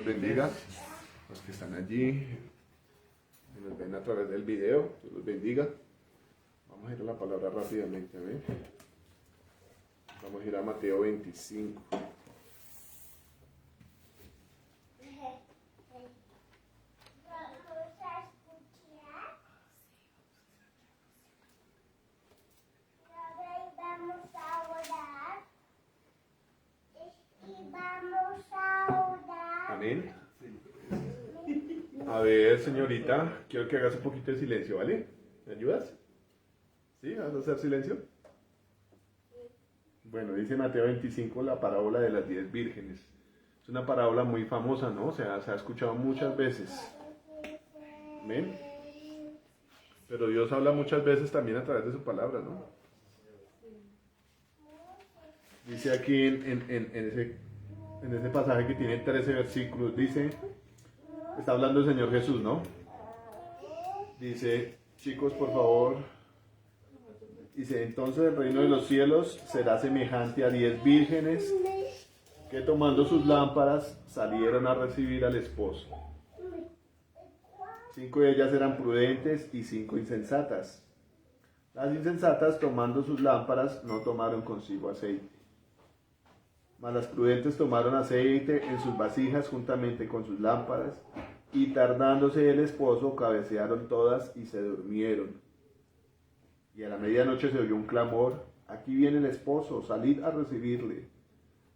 Bendiga los que están allí, que nos ven a través del video, Dios los bendiga. Vamos a ir a la palabra rápidamente, ¿ven? Vamos a ir a Mateo 25. Amén. A ver, señorita, quiero que hagas un poquito de silencio, ¿vale? ¿Me ayudas? ¿Sí? ¿Vas a hacer silencio? Bueno, dice Mateo 25 la parábola de las 10 vírgenes. Es una parábola muy famosa, ¿no? O sea, se ha escuchado muchas veces. ¿Ven? Pero Dios habla muchas veces también a través de su palabra, ¿no? Dice aquí en ese pasaje que tiene 13 versículos, dice, está hablando el Señor Jesús, ¿no? Dice, chicos, por favor, dice, entonces el reino de los cielos será semejante a 10 vírgenes que tomando sus lámparas salieron a recibir al esposo. 5 de ellas eran prudentes y 5 insensatas. Las insensatas, tomando sus lámparas, no tomaron consigo aceite. Mas las prudentes tomaron aceite en sus vasijas juntamente con sus lámparas, y tardándose el esposo, cabecearon todas y se durmieron. Y a la medianoche se oyó un clamor: aquí viene el esposo, salid a recibirle.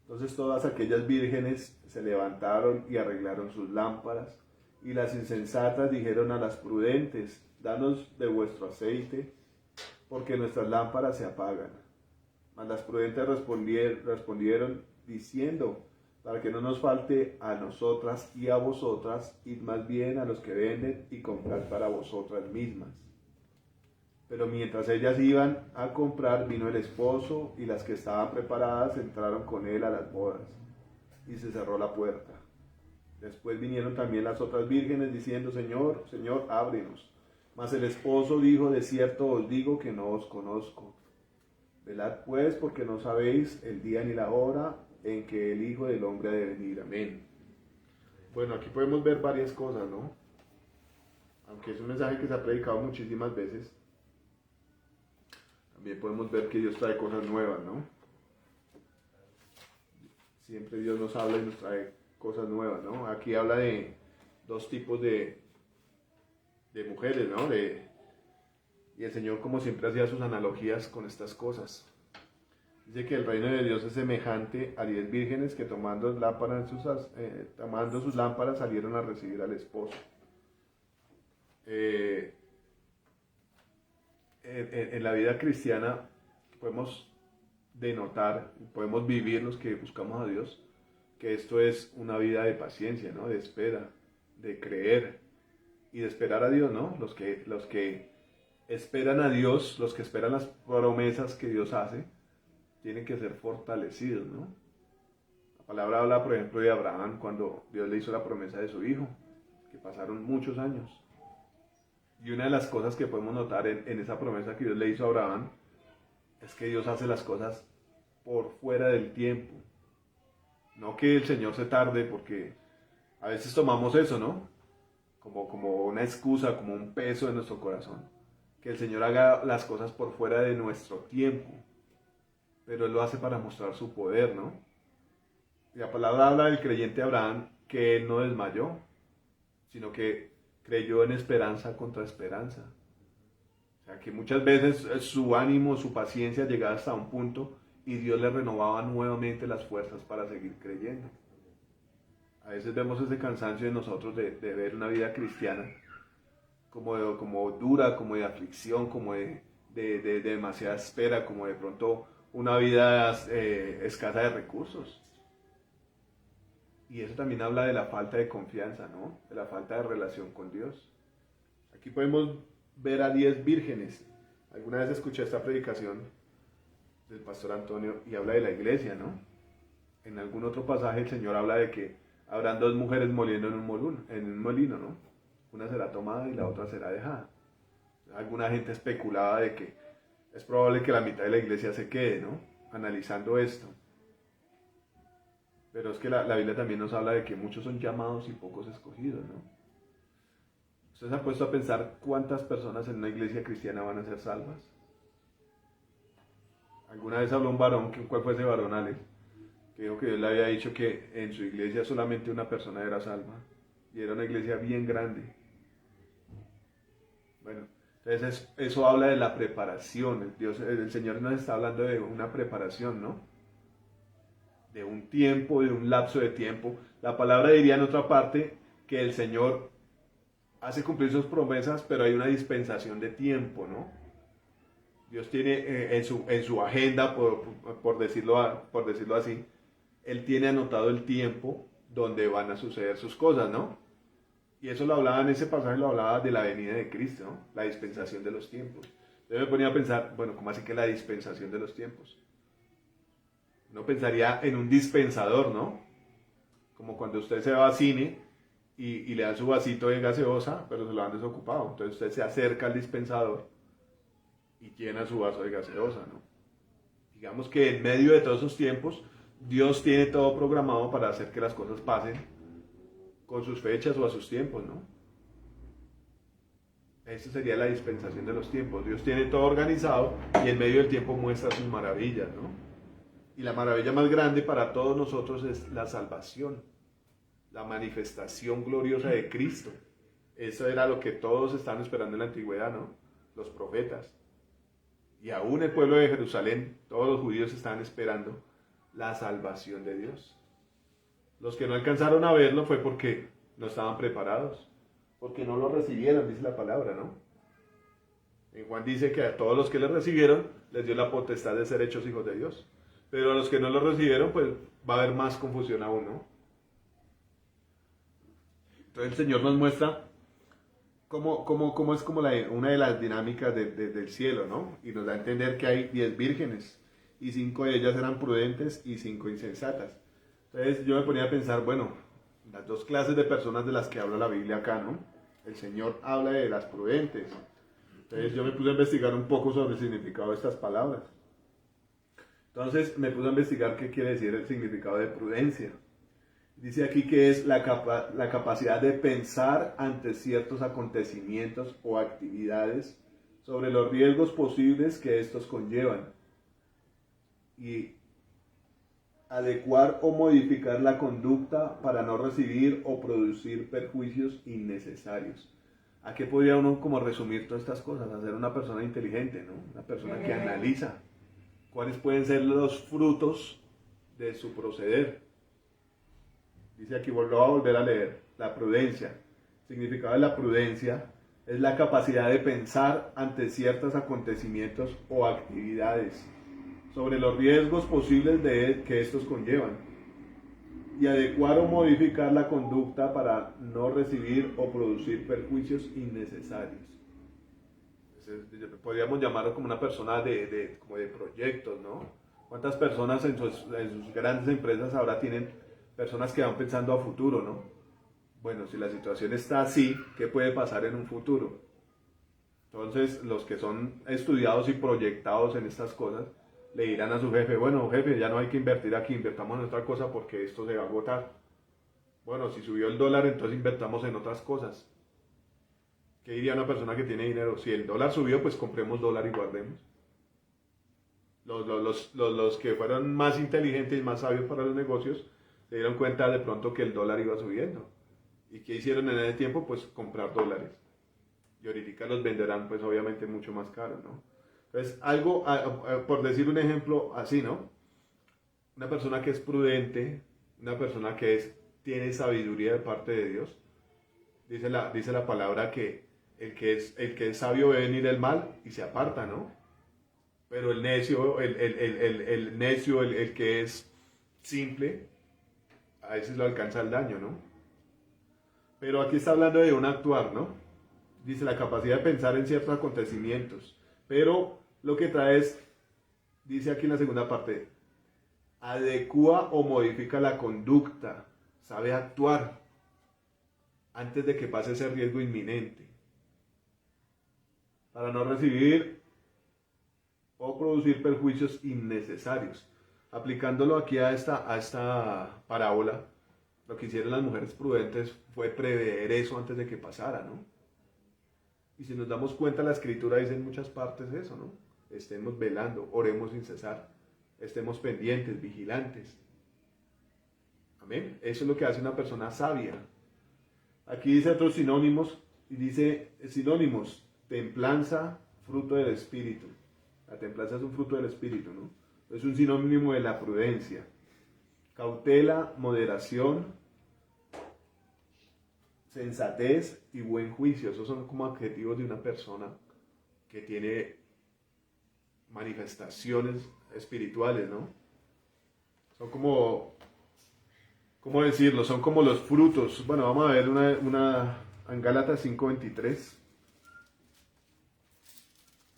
Entonces todas aquellas vírgenes se levantaron y arreglaron sus lámparas, y las insensatas dijeron a las prudentes: danos de vuestro aceite, porque nuestras lámparas se apagan. Mas las prudentes respondieron diciendo: para que no nos falte a nosotras y a vosotras, id más bien a los que venden y comprad para vosotras mismas. Pero mientras ellas iban a comprar, vino el esposo, y las que estaban preparadas entraron con él a las bodas, y se cerró la puerta. Después vinieron también las otras vírgenes diciendo: Señor, Señor, ábrenos. Mas el esposo dijo: de cierto os digo que no os conozco. Velad pues, porque no sabéis el día ni la hora en que el Hijo del Hombre ha de venir. Amén. Bueno, aquí podemos ver varias cosas, ¿no? Aunque es un mensaje que se ha predicado muchísimas veces, también podemos ver que Dios trae cosas nuevas, ¿no? Siempre Dios nos habla y nos trae cosas nuevas, ¿no? Aquí habla de dos tipos de mujeres, ¿no? Y el Señor, como siempre, hacía sus analogías con estas cosas. Dice que el reino de Dios es semejante a 10 vírgenes que tomando sus lámparas salieron a recibir al esposo. En la vida cristiana podemos denotar, podemos vivir los que buscamos a Dios, que esto es una vida de paciencia, ¿no? De espera, de creer y de esperar a Dios, ¿no? Los que esperan a Dios, los que esperan las promesas que Dios hace, tienen que ser fortalecidos, ¿no? La palabra habla, por ejemplo, de Abraham cuando Dios le hizo la promesa de su hijo, que pasaron muchos años. Y una de las cosas que podemos notar en esa promesa que Dios le hizo a Abraham es que Dios hace las cosas por fuera del tiempo. No que el Señor se tarde, porque a veces tomamos eso, ¿no? Como una excusa, como un peso en nuestro corazón. Que el Señor haga las cosas por fuera de nuestro tiempo. Pero Él lo hace para mostrar su poder, ¿no? Y la palabra habla del creyente Abraham, que él no desmayó, sino que creyó en esperanza contra esperanza. O sea, que muchas veces su ánimo, su paciencia llegaba hasta un punto y Dios le renovaba nuevamente las fuerzas para seguir creyendo. A veces vemos ese cansancio de nosotros de ver una vida cristiana como dura, como de aflicción, como de demasiada espera, como de pronto una vida escasa de recursos. Y eso también habla de la falta de confianza, ¿no? De la falta de relación con Dios. Aquí podemos ver a 10 vírgenes. Alguna vez escuché esta predicación del pastor Antonio y habla de la iglesia, ¿no? En algún otro pasaje el Señor habla de que habrán 2 mujeres moliendo en un molino, ¿no? Una será tomada y la otra será dejada. Alguna gente especulaba de que es probable que la mitad de la iglesia se quede, ¿no? Analizando esto. Pero es que la Biblia también nos habla de que muchos son llamados y pocos escogidos, ¿no? ¿Usted se ha puesto a pensar cuántas personas en una iglesia cristiana van a ser salvas? Alguna vez habló un varón, ¿cuál fue ese varón, Alex? Que dijo que Dios le había dicho que en su iglesia solamente una persona era salva. Y era una iglesia bien grande. Bueno, entonces eso habla de la preparación. El Señor nos está hablando de una preparación, ¿no? De un tiempo, de un lapso de tiempo. La palabra diría en otra parte que el Señor hace cumplir sus promesas, pero hay una dispensación de tiempo, ¿no? Dios tiene en su agenda, por decirlo así, Él tiene anotado el tiempo donde van a suceder sus cosas, ¿no? Y eso lo hablaba en ese pasaje, lo hablaba de la venida de Cristo, ¿no? La dispensación de los tiempos. Yo me ponía a pensar, bueno, ¿cómo así que la dispensación de los tiempos? Uno pensaría en un dispensador, ¿no? Como cuando usted se va al cine y le dan su vasito de gaseosa, pero se lo han desocupado. Entonces usted se acerca al dispensador y llena su vaso de gaseosa, ¿no? Digamos que en medio de todos esos tiempos, Dios tiene todo programado para hacer que las cosas pasen con sus fechas o a sus tiempos, ¿no? Esa sería la dispensación de los tiempos. Dios tiene todo organizado y en medio del tiempo muestra sus maravillas, ¿no? Y la maravilla más grande para todos nosotros es la salvación, la manifestación gloriosa de Cristo. Eso era lo que todos estaban esperando en la antigüedad, ¿no? Los profetas. Y aún el pueblo de Jerusalén, todos los judíos estaban esperando la salvación de Dios. Los que no alcanzaron a verlo fue porque no estaban preparados, porque no lo recibieron, dice la palabra, ¿no? En Juan dice que a todos los que le recibieron les dio la potestad de ser hechos hijos de Dios. Pero a los que no lo recibieron, pues va a haber más confusión aún, ¿no? Entonces el Señor nos muestra cómo es como una de las dinámicas del cielo, ¿no? Y nos da a entender que hay 10 vírgenes, y 5 de ellas eran prudentes y 5 insensatas. Entonces yo me ponía a pensar, bueno, las dos clases de personas de las que habla la Biblia acá, ¿no? El Señor habla de las prudentes. Entonces yo me puse a investigar un poco sobre el significado de estas palabras. Entonces me puse a investigar qué quiere decir el significado de prudencia. Dice aquí que es la capacidad de pensar ante ciertos acontecimientos o actividades sobre los riesgos posibles que estos conllevan y adecuar o modificar la conducta para no recibir o producir perjuicios innecesarios. ¿A qué podría uno como resumir todas estas cosas? Hacer una persona inteligente, ¿no? Una persona que analiza cuáles pueden ser los frutos de su proceder. Dice aquí, voy a volver a leer, la prudencia. El significado de la prudencia es la capacidad de pensar ante ciertos acontecimientos o actividades sobre los riesgos posibles que estos conllevan y adecuar o modificar la conducta para no recibir o producir perjuicios innecesarios. Podríamos llamarlo como una persona como de proyectos, ¿no? ¿Cuántas personas en sus grandes empresas ahora tienen personas que van pensando a futuro, ¿no? Bueno, si la situación está así, ¿qué puede pasar en un futuro? Entonces, los que son estudiados y proyectados en estas cosas, le dirán a su jefe, bueno, jefe, ya no hay que invertir aquí, invertamos en otra cosa porque esto se va a agotar. Bueno, si subió el dólar, entonces invertamos en otras cosas. ¿Qué diría una persona que tiene dinero? Si el dólar subió, pues compremos dólar y guardemos. Los que fueron más inteligentes y más sabios para los negocios, se dieron cuenta de pronto que el dólar iba subiendo. ¿Y qué hicieron en ese tiempo? Pues comprar dólares. Y ahorita los venderán, pues obviamente mucho más caros, ¿no? Entonces, algo, por decir un ejemplo así, ¿no? Una persona que es prudente, una persona que tiene sabiduría de parte de Dios, dice la palabra que el que es sabio ve venir el mal y se aparta, ¿no? Pero el necio, el que es simple, a veces lo alcanza el daño, ¿no? Pero aquí está hablando de un actuar, ¿no? Dice la capacidad de pensar en ciertos acontecimientos. Pero lo que trae es, dice aquí en la segunda parte, adecúa o modifica la conducta, sabe actuar antes de que pase ese riesgo inminente, para no recibir o producir perjuicios innecesarios. Aplicándolo aquí a esta parábola, lo que hicieron las mujeres prudentes fue prever eso antes de que pasara, ¿no? Y si nos damos cuenta, la escritura dice en muchas partes eso, ¿no? Estemos velando, oremos sin cesar, estemos pendientes, vigilantes. Amén. Eso es lo que hace una persona sabia. Aquí dice otros sinónimos, y dice sinónimos, templanza, fruto del espíritu. La templanza es un fruto del espíritu, ¿no? Es un sinónimo de la prudencia. Cautela, moderación, sensatez y buen juicio. Esos son como adjetivos de una persona que tiene manifestaciones espirituales, ¿no? Son como, ¿cómo decirlo? Son como los frutos. Bueno, vamos a ver una en Gálatas 5:23.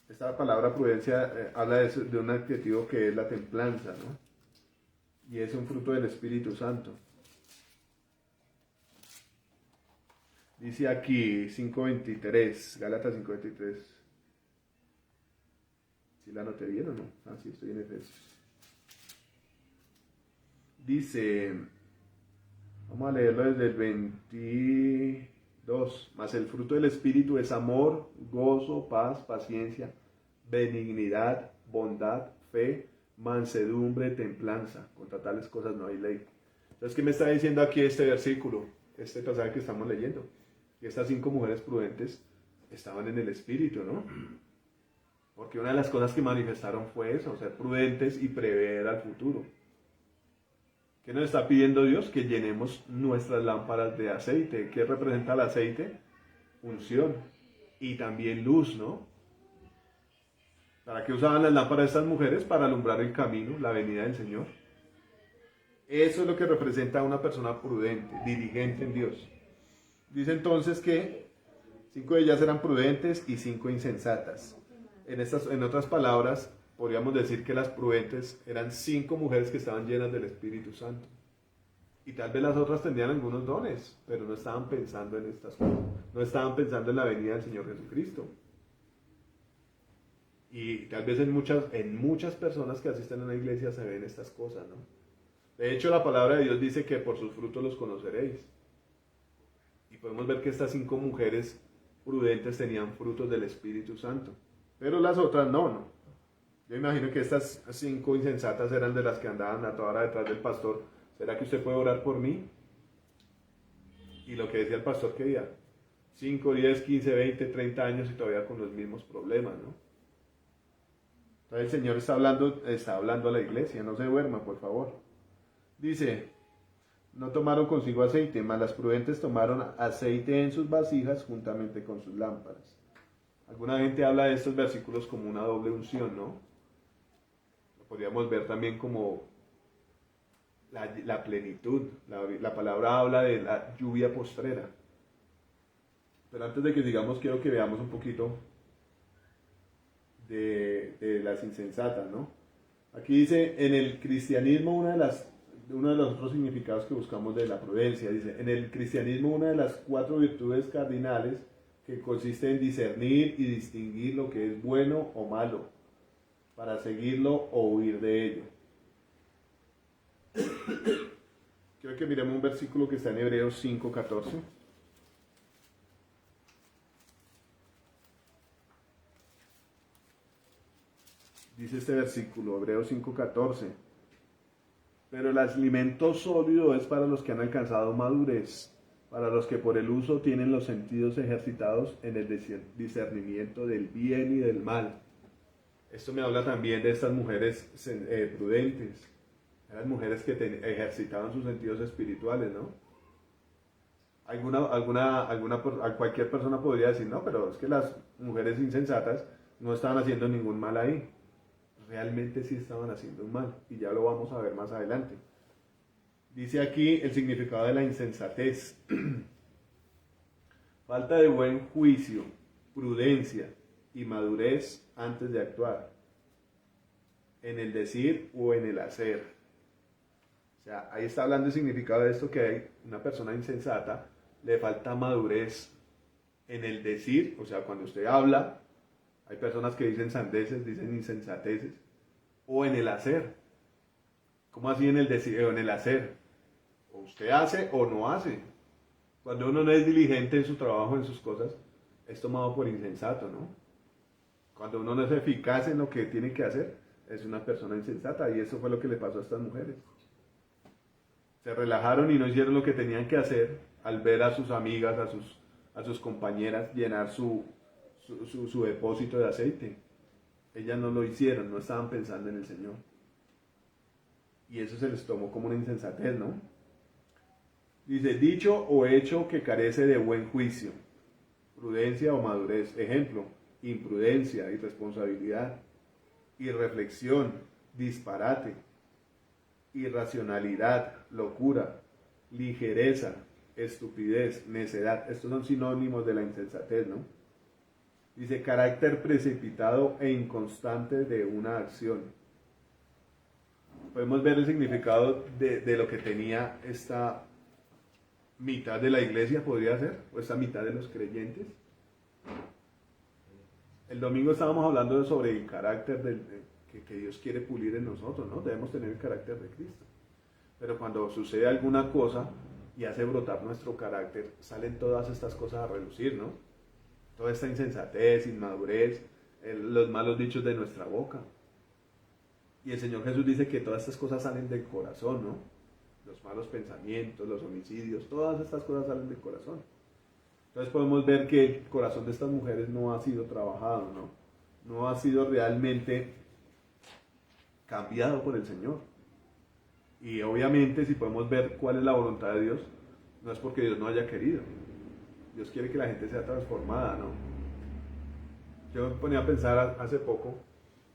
Esta palabra prudencia habla de un adjetivo que es la templanza, ¿no? Y es un fruto del Espíritu Santo. Dice aquí 5:23, Gálatas 5:23. ¿Sí la anoté bien o no? Ah, sí, estoy en Efesios. Dice, vamos a leerlo desde el 22. Mas el fruto del Espíritu es amor, gozo, paz, paciencia, benignidad, bondad, fe, mansedumbre, templanza. Contra tales cosas no hay ley. Entonces, ¿qué me está diciendo aquí este versículo? Este pasaje que estamos leyendo. Y estas 5 mujeres prudentes estaban en el Espíritu, ¿no? Porque una de las cosas que manifestaron fue eso, ser prudentes y prever al futuro. ¿Qué nos está pidiendo Dios? Que llenemos nuestras lámparas de aceite. ¿Qué representa el aceite? Unción. Y también luz, ¿no? ¿Para qué usaban las lámparas de estas mujeres? Para alumbrar el camino, la venida del Señor. Eso es lo que representa a una persona prudente, diligente en Dios. Dice entonces que 5 de ellas eran prudentes y 5 insensatas. En otras palabras, podríamos decir que las prudentes eran 5 mujeres que estaban llenas del Espíritu Santo. Y tal vez las otras tenían algunos dones, pero no estaban pensando en estas cosas. No estaban pensando en la venida del Señor Jesucristo. Y tal vez en muchas personas que asisten a la iglesia se ven estas cosas, ¿no? De hecho, la palabra de Dios dice que por sus frutos los conoceréis. Y podemos ver que estas 5 mujeres prudentes tenían frutos del Espíritu Santo. Pero las otras no. Yo imagino que estas 5 insensatas eran de las que andaban a toda hora detrás del pastor. ¿Será que usted puede orar por mí? Y lo que decía el pastor que día, 5, 10, 15, 20, 30 años y todavía con los mismos problemas, ¿no? Entonces el Señor está hablando a la iglesia, no se duerma, por favor. Dice, no tomaron consigo aceite, mas las prudentes tomaron aceite en sus vasijas juntamente con sus lámparas. Alguna gente habla de estos versículos como una doble unción, ¿no? Lo podríamos ver también como la plenitud. La palabra habla de la lluvia postrera. Pero antes de que sigamos, quiero que veamos un poquito de las insensatas, ¿no? Aquí dice, en el cristianismo, uno de los otros significados que buscamos de la prudencia, dice, en el cristianismo una de las 4 virtudes cardinales que consiste en discernir y distinguir lo que es bueno o malo, para seguirlo o huir de ello. Quiero que miremos un versículo que está en Hebreos 5:14. Dice este versículo, Hebreos 5:14. Pero el alimento sólido es para los que han alcanzado madurez, para los que por el uso tienen los sentidos ejercitados en el discernimiento del bien y del mal. Esto me habla también de estas mujeres prudentes. Eran mujeres que ejercitaban sus sentidos espirituales, ¿no? Cualquier persona podría decir, no, pero es que las mujeres insensatas no estaban haciendo ningún mal ahí. Realmente sí estaban haciendo un mal, y ya lo vamos a ver más adelante. Dice aquí el significado de la insensatez. Falta de buen juicio, prudencia y madurez antes de actuar, en el decir o en el hacer. O sea, ahí está hablando el significado de esto, que hay una persona insensata, le falta madurez en el decir, o sea, cuando usted habla. Hay personas que dicen sandeces, dicen insensateces, o en el hacer. ¿Cómo así en el deseo, en el hacer? O usted hace o no hace. Cuando uno no es diligente en su trabajo, en sus cosas, es tomado por insensato, ¿no? Cuando uno no es eficaz en lo que tiene que hacer, es una persona insensata. Y eso fue lo que le pasó a estas mujeres. Se relajaron y no hicieron lo que tenían que hacer al ver a sus amigas, a sus compañeras llenar su depósito de aceite. Ellas no lo hicieron, no estaban pensando en el Señor. Y eso se les tomó como una insensatez, ¿no? Dice, dicho o hecho que carece de buen juicio, prudencia o madurez. Ejemplo, imprudencia, irresponsabilidad, irreflexión, disparate, irracionalidad, locura, ligereza, estupidez, necedad. Estos son sinónimos de la insensatez, ¿no? Dice, carácter precipitado e inconstante de una acción. Podemos ver el significado de lo que tenía esta mitad de la iglesia, podría ser, o esta mitad de los creyentes. El domingo estábamos hablando sobre el carácter que Dios quiere pulir en nosotros, ¿no? Debemos tener el carácter de Cristo. Pero cuando sucede alguna cosa y hace brotar nuestro carácter, salen todas estas cosas a relucir, ¿no? Toda esta insensatez, inmadurez, los malos dichos de nuestra boca. Y el Señor Jesús dice que todas estas cosas salen del corazón, ¿no? Los malos pensamientos, los homicidios, todas estas cosas salen del corazón. Entonces podemos ver que el corazón de estas mujeres no ha sido trabajado, ¿no? No ha sido realmente cambiado por el Señor. Y obviamente si podemos ver cuál es la voluntad de Dios, no es porque Dios no haya querido. Dios quiere que la gente sea transformada, ¿no? Yo me ponía a pensar hace poco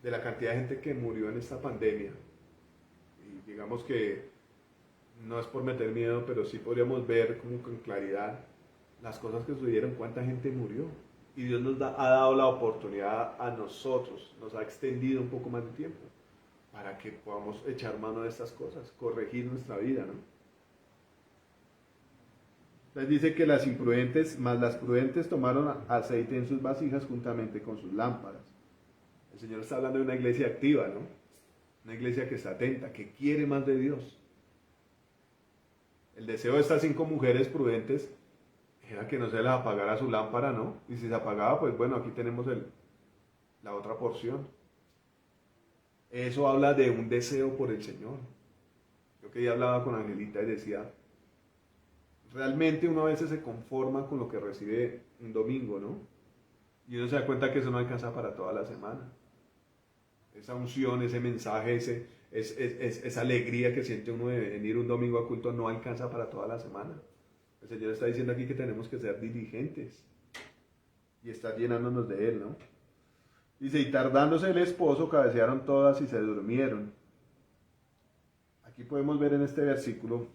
de la cantidad de gente que murió en esta pandemia. Y digamos que no es por meter miedo, pero sí podríamos ver como con claridad las cosas que sucedieron, cuánta gente murió. Y Dios ha dado la oportunidad a nosotros, nos ha extendido un poco más de tiempo para que podamos echar mano de estas cosas, corregir nuestra vida, ¿no? Entonces dice que las imprudentes, más las prudentes tomaron aceite en sus vasijas juntamente con sus lámparas. El Señor está hablando de una iglesia activa, ¿no? Una iglesia que está atenta, que quiere más de Dios. El deseo de estas 5 mujeres prudentes era que no se les apagara su lámpara, ¿no? Y si se apagaba, pues bueno, aquí tenemos la otra porción. Eso habla de un deseo por el Señor. Yo que ya hablaba con Angelita y decía, realmente uno a veces se conforma con lo que recibe un domingo, ¿no? Y uno se da cuenta que eso no alcanza para toda la semana. Esa unción, ese mensaje, esa alegría que siente uno de venir un domingo a culto no alcanza para toda la semana. El Señor está diciendo aquí que tenemos que ser diligentes y estar llenándonos de Él, ¿no? Dice, y tardándose el esposo, cabecearon todas y se durmieron. Aquí podemos ver en este versículo,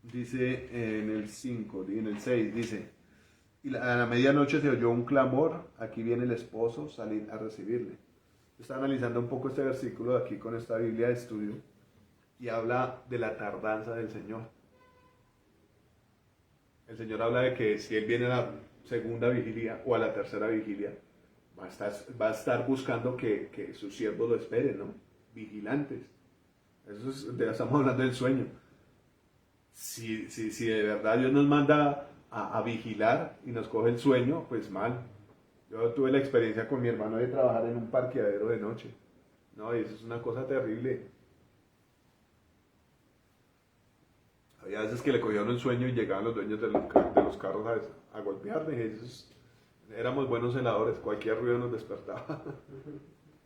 dice en el 5, en el 6, dice, y a la medianoche se oyó un clamor, aquí viene el esposo, salid a recibirle. Está analizando un poco este versículo de aquí con esta Biblia de estudio y habla de la tardanza del Señor. El Señor habla de que si Él viene a la segunda vigilia o a la tercera vigilia, va a estar buscando que sus siervos lo esperen, ¿no? Vigilantes. Estamos hablando del sueño. Si de verdad Dios nos manda a vigilar y nos coge el sueño, pues mal. Yo tuve la experiencia con mi hermano de trabajar en un parqueadero de noche. No, y eso es una cosa terrible. Había veces que le cogían el sueño y llegaban los dueños de los carros a golpearle. Éramos buenos celadores, cualquier ruido nos despertaba.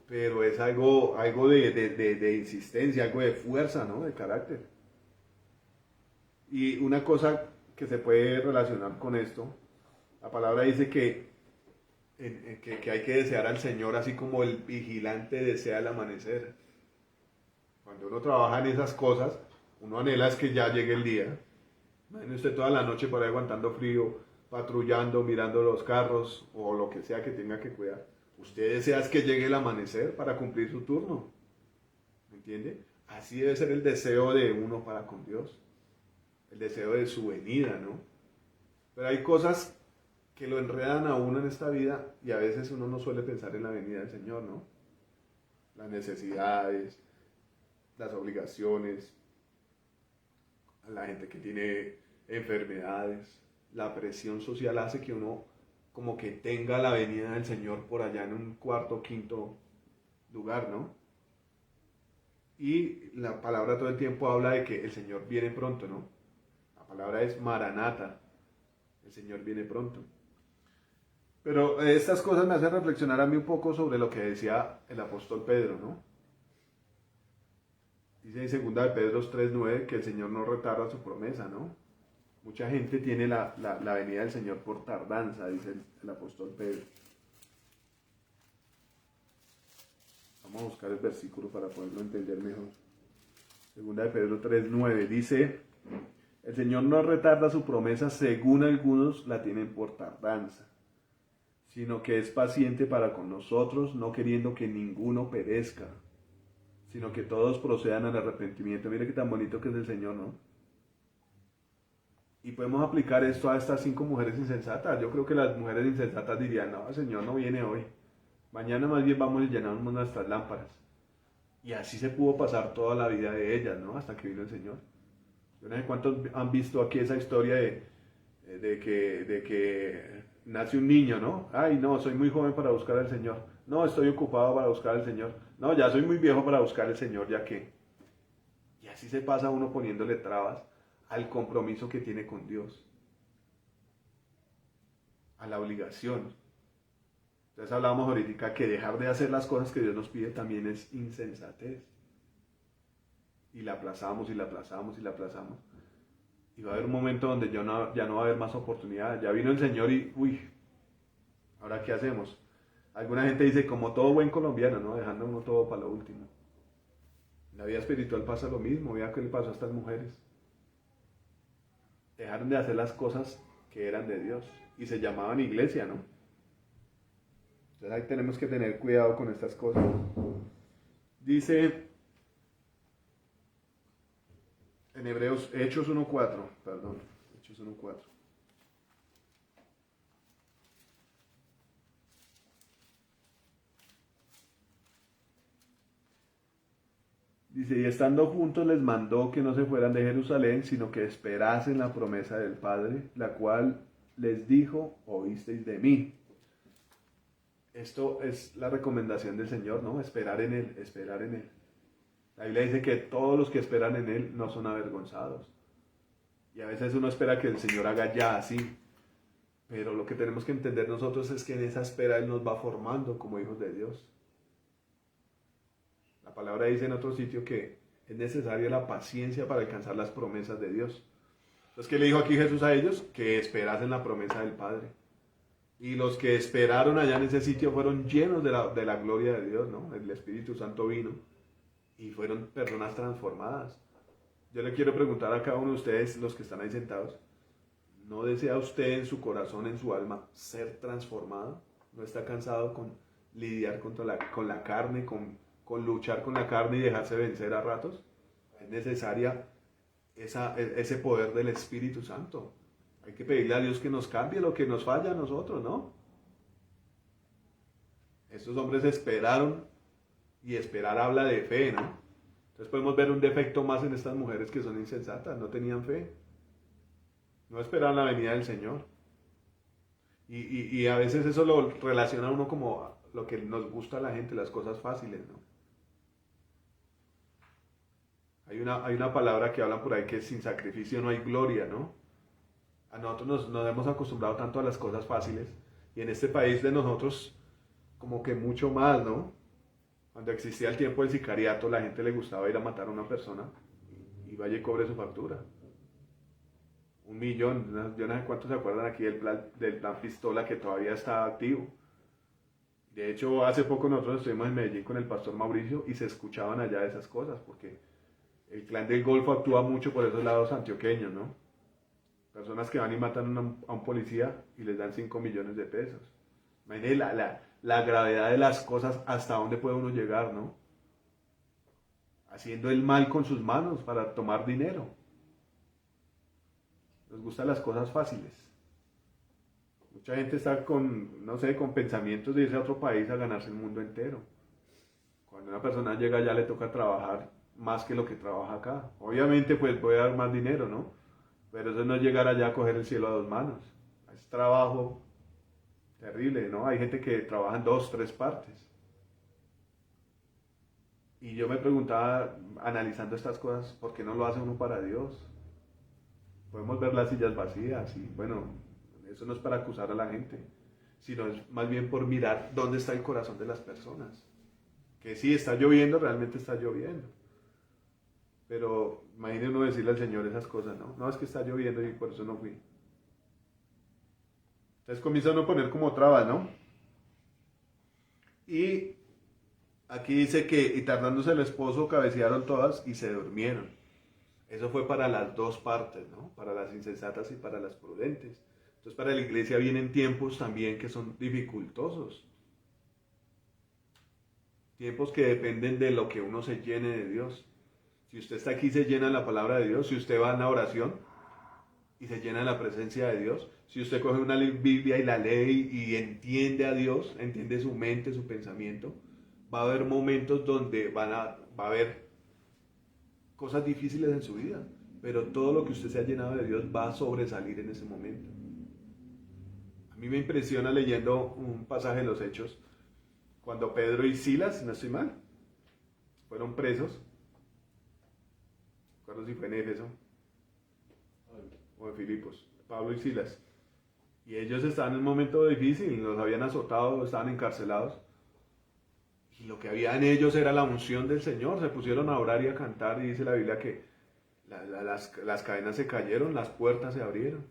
Pero es algo de insistencia, algo de fuerza, ¿no? De carácter. Y una cosa que se puede relacionar con esto, la palabra dice que hay que desear al Señor así como el vigilante desea el amanecer. Cuando uno trabaja en esas cosas, uno anhela es que ya llegue el día. Imagine usted toda la noche por ahí aguantando frío, patrullando, mirando los carros o lo que sea que tenga que cuidar. Usted desea es que llegue el amanecer para cumplir su turno. ¿Me entiende? Así debe ser el deseo de uno para con Dios. El deseo de su venida, ¿no? Pero hay cosas que lo enredan a uno en esta vida y a veces uno no suele pensar en la venida del Señor, ¿no? las necesidades, las obligaciones, a la gente que tiene enfermedades. La presión social hace que uno como que tenga la venida del Señor por allá en un cuarto o quinto lugar, ¿no? Y la palabra todo el tiempo habla de que el Señor viene pronto, ¿no? La palabra es Maranata, el Señor viene pronto. Pero estas cosas me hacen reflexionar a mí un poco sobre lo que decía el apóstol Pedro, ¿no? Dice en 2 de Pedro 3:9 que el Señor no retarda su promesa, ¿no? Mucha gente tiene la venida del Señor por tardanza, dice el apóstol Pedro. Vamos a buscar el versículo para poderlo entender mejor. 2 de Pedro 3:9 dice, el Señor no retarda su promesa según algunos la tienen por tardanza, sino que es paciente para con nosotros, no queriendo que ninguno perezca, sino que todos procedan al arrepentimiento. Mire qué tan bonito que es el Señor, ¿no? Y podemos aplicar esto a estas 5 mujeres insensatas. Yo creo que las mujeres insensatas dirían, no, el Señor no viene hoy. Mañana más bien vamos y llenamos nuestras lámparas. Y así se pudo pasar toda la vida de ellas, ¿no? Hasta que vino el Señor. Yo no sé cuántos han visto aquí esa historia de que nace un niño, ¿no? Ay, no, soy muy joven para buscar al Señor. No, estoy ocupado para buscar al Señor. No, ya soy muy viejo para buscar al Señor, ya que. Y así se pasa uno poniéndole trabas al compromiso que tiene con Dios, a la obligación. Entonces hablábamos ahorita que dejar de hacer las cosas que Dios nos pide también es insensatez. Y la aplazamos y la aplazamos y la aplazamos. Y va a haber un momento donde ya no va a haber más oportunidades. Ya vino el Señor y, uy, ¿ahora qué hacemos? Alguna gente dice, como todo buen colombiano, ¿no? Dejando uno todo para lo último. En la vida espiritual pasa lo mismo. Vea qué le pasó a estas mujeres. Dejaron de hacer las cosas que eran de Dios. Y se llamaban iglesia, ¿no? Entonces ahí tenemos que tener cuidado con estas cosas. Dice en Hechos 1:4, perdón, Hechos 1:4. Dice, y estando juntos les mandó que no se fueran de Jerusalén, sino que esperasen la promesa del Padre, la cual les dijo, oísteis de mí. Esto es la recomendación del Señor, ¿no? Esperar en Él, esperar en Él. La Biblia dice que todos los que esperan en Él no son avergonzados. Y a veces uno espera que el Señor haga ya así. Pero lo que tenemos que entender nosotros es que en esa espera Él nos va formando como hijos de Dios. La palabra dice en otro sitio que es necesaria la paciencia para alcanzar las promesas de Dios. Entonces, ¿qué le dijo aquí Jesús a ellos? Que esperasen la promesa del Padre. Y los que esperaron allá en ese sitio fueron llenos de la gloria de Dios, ¿no? El Espíritu Santo vino y fueron personas transformadas. Yo le quiero preguntar a cada uno de ustedes, los que están ahí sentados, ¿no desea usted en su corazón, en su alma, ser transformado? ¿No está cansado con lidiar con la carne, con luchar con la carne y dejarse vencer a ratos? Es necesaria ese poder del Espíritu Santo. Hay que pedirle a Dios que nos cambie lo que nos falla a nosotros, ¿no? Estos hombres esperaron, y esperar habla de fe, ¿no? Entonces podemos ver un defecto más en estas mujeres que son insensatas, no tenían fe. No esperaban la venida del Señor. Y a veces eso lo relaciona uno como lo que nos gusta a la gente, las cosas fáciles, ¿no? Hay una palabra que hablan por ahí que es sin sacrificio no hay gloria, ¿no? A nosotros nos hemos acostumbrado tanto a las cosas fáciles y en este país de nosotros como que mucho más, ¿no? Cuando existía el tiempo del sicariato, la gente le gustaba ir a matar a una persona y vaya y cobre su factura. 1 millón, yo no sé cuántos se acuerdan aquí del plan Pistola que todavía está activo. De hecho, hace poco nosotros estuvimos en Medellín con el pastor Mauricio y se escuchaban allá esas cosas porque el clan del Golfo actúa mucho por esos lados antioqueños, ¿no? Personas que van y matan a un policía y les dan 5 millones de pesos. Imagínense la gravedad de las cosas, hasta dónde puede uno llegar, ¿no? Haciendo el mal con sus manos para tomar dinero. Les gustan las cosas fáciles. Mucha gente está con, no sé, con pensamientos de irse a otro país a ganarse el mundo entero. Cuando una persona llega allá le toca trabajar más que lo que trabaja acá. Obviamente pues voy a dar más dinero, ¿no? Pero eso no es llegar allá a coger el cielo a dos manos. Es trabajo terrible, ¿no? Hay gente que trabaja en dos, tres partes. Y yo me preguntaba, analizando estas cosas, ¿por qué no lo hace uno para Dios? Podemos ver las sillas vacías y bueno, eso no es para acusar a la gente, sino es más bien por mirar dónde está el corazón de las personas. Que sí, está lloviendo, realmente está lloviendo. Pero imagínese uno decirle al Señor esas cosas, ¿no? No, es que está lloviendo y por eso no fui. Entonces comienza uno a poner como trabas, ¿no? Y aquí dice que, y tardándose el esposo, cabecearon todas y se durmieron. Eso fue para las dos partes, ¿no? Para las insensatas y para las prudentes. Entonces para la iglesia vienen tiempos también que son dificultosos. Tiempos que dependen de lo que uno se llene de Dios. Si usted está aquí se llena de la palabra de Dios, si usted va en la oración y se llena de la presencia de Dios, si usted coge una Biblia y la lee y entiende a Dios, entiende su mente, su pensamiento, va a haber momentos donde va a haber cosas difíciles en su vida, pero todo lo que usted se ha llenado de Dios va a sobresalir en ese momento. A mí me impresiona leyendo un pasaje de los Hechos, cuando Pedro y Silas, si no estoy mal, fueron presos. No recuerdo si fue en Éfeso o en Filipos, Pablo y Silas. Y ellos estaban en un momento difícil, los habían azotado, estaban encarcelados. Y lo que había en ellos era la unción del Señor. Se pusieron a orar y a cantar y dice la Biblia que las cadenas se cayeron, las puertas se abrieron.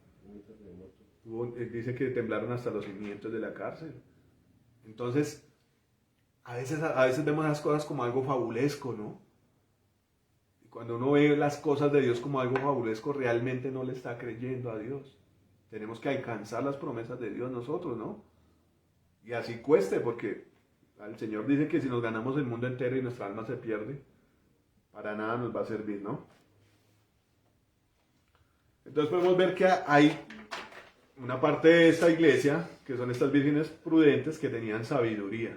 Dice que temblaron hasta los cimientos de la cárcel. Entonces, a veces vemos las cosas como algo fabulesco, ¿no? Y cuando uno ve las cosas de Dios como algo fabulesco, realmente no le está creyendo a Dios. Tenemos que alcanzar las promesas de Dios nosotros, ¿no? Y así cueste, porque el Señor dice que si nos ganamos el mundo entero y nuestra alma se pierde, para nada nos va a servir, ¿no? Entonces podemos ver que hay una parte de esta iglesia, que son estas vírgenes prudentes que tenían sabiduría,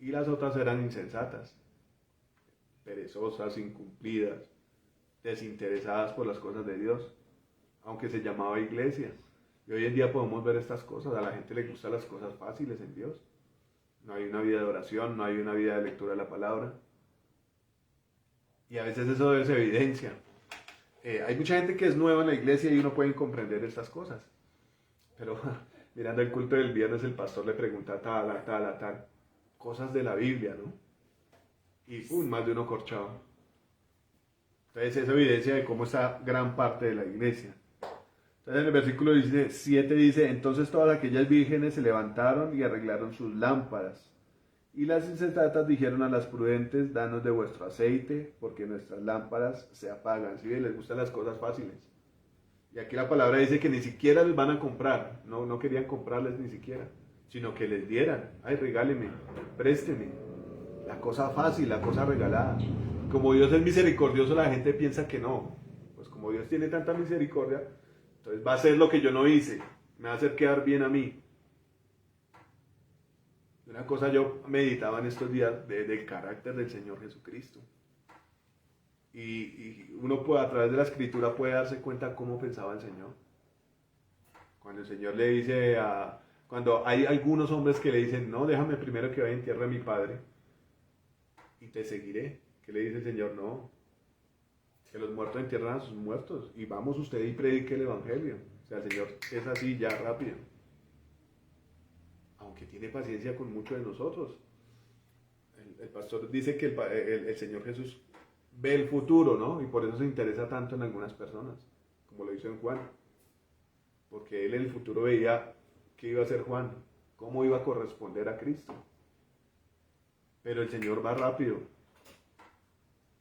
y las otras eran insensatas, perezosas, incumplidas, desinteresadas por las cosas de Dios, aunque se llamaba iglesia. Y hoy en día podemos ver estas cosas, a la gente le gustan las cosas fáciles en Dios. No hay una vida de oración, no hay una vida de lectura de la palabra. Y a veces eso se evidencia. Hay mucha gente que es nueva en la iglesia y uno puede comprender estas cosas. Pero mirando el culto del viernes, el pastor le pregunta tal, cosas de la Biblia, ¿no? Y más de uno corchado. Entonces eso evidencia de cómo está gran parte de la iglesia. Entonces en el versículo 7 dice, entonces todas aquellas vírgenes se levantaron y arreglaron sus lámparas. Y las insensatas dijeron a las prudentes, danos de vuestro aceite, porque nuestras lámparas se apagan. ¿Sí? Les gustan las cosas fáciles. Y aquí la palabra dice que ni siquiera les van a comprar, no querían comprarles ni siquiera, sino que les dieran. Ay, regáleme, présteme. La cosa fácil, la cosa regalada. Como Dios es misericordioso, la gente piensa que no. Pues como Dios tiene tanta misericordia, entonces va a hacer lo que yo no hice, me va a hacer quedar bien a mí. Una cosa yo meditaba en estos días del carácter del Señor Jesucristo. Y uno puede, a través de la escritura puede darse cuenta cómo pensaba el Señor. Cuando el Señor le dice cuando hay algunos hombres que le dicen, no, déjame primero que vaya en tierra a mi padre y te seguiré. ¿Qué le dice el Señor? No, que los muertos entierran a sus muertos y vamos usted y predique el evangelio. O sea, el Señor es así ya rápido. Aunque tiene paciencia con muchos de nosotros. El pastor dice que el Señor Jesús ve el futuro, ¿no? Y por eso se interesa tanto en algunas personas, como lo hizo en Juan. Porque él en el futuro veía qué iba a hacer Juan, cómo iba a corresponder a Cristo. Pero el Señor va rápido.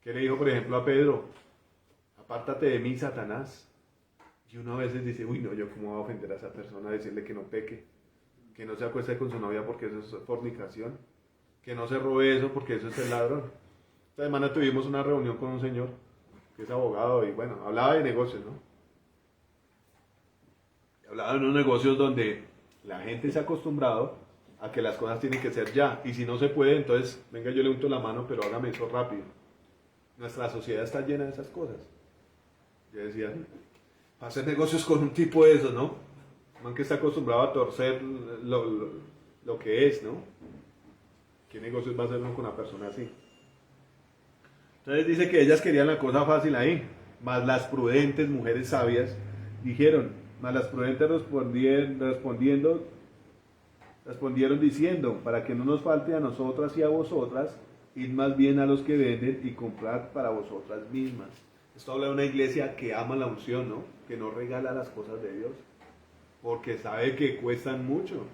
¿Qué le dijo, por ejemplo, a Pedro? Apártate de mí, Satanás. Y uno a veces dice, uy, no, yo cómo voy a ofender a esa persona, decirle que no peque, que no se acueste con su novia porque eso es fornicación, que no se robe eso porque eso es el ladrón. Esta semana tuvimos una reunión con un señor que es abogado y bueno, hablaba de negocios, ¿no? Hablaba de unos negocios donde la gente se ha acostumbrado a que las cosas tienen que ser ya. Y si no se puede, entonces, venga, yo le unto la mano, pero hágame eso rápido. Nuestra sociedad está llena de esas cosas. Yo decía, para hacer negocios con un tipo de esos, ¿no? Un man que está acostumbrado a torcer lo que es, ¿no? ¿Qué negocios va a hacer uno con una persona así? Entonces dice que ellas querían la cosa fácil ahí, mas las prudentes mujeres sabias dijeron, mas las prudentes respondieron diciendo, para que no nos falte a nosotras y a vosotras, id más bien a los que venden y comprad para vosotras mismas. Esto habla de una iglesia que ama la unción, ¿no? Que no regala las cosas de Dios, porque sabe que cuestan mucho.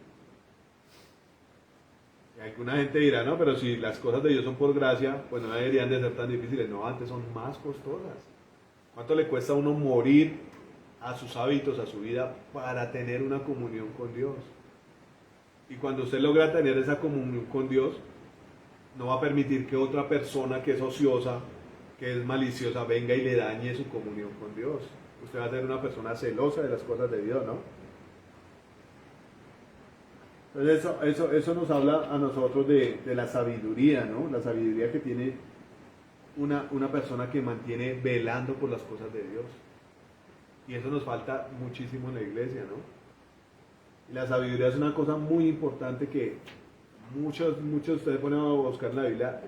Y alguna gente dirá, no, pero si las cosas de Dios son por gracia, pues no deberían de ser tan difíciles. No, antes son más costosas. ¿Cuánto le cuesta a uno morir a sus hábitos, a su vida, para tener una comunión con Dios? Y cuando usted logra tener esa comunión con Dios, no va a permitir que otra persona que es ociosa, que es maliciosa, venga y le dañe su comunión con Dios. Usted va a ser una persona celosa de las cosas de Dios, ¿no? Entonces eso nos habla a nosotros de la sabiduría, ¿no? La sabiduría que tiene una persona que mantiene velando por las cosas de Dios. Y eso nos falta muchísimo en la iglesia, ¿no? Y la sabiduría es una cosa muy importante que muchos de ustedes ponen a buscar en la Biblia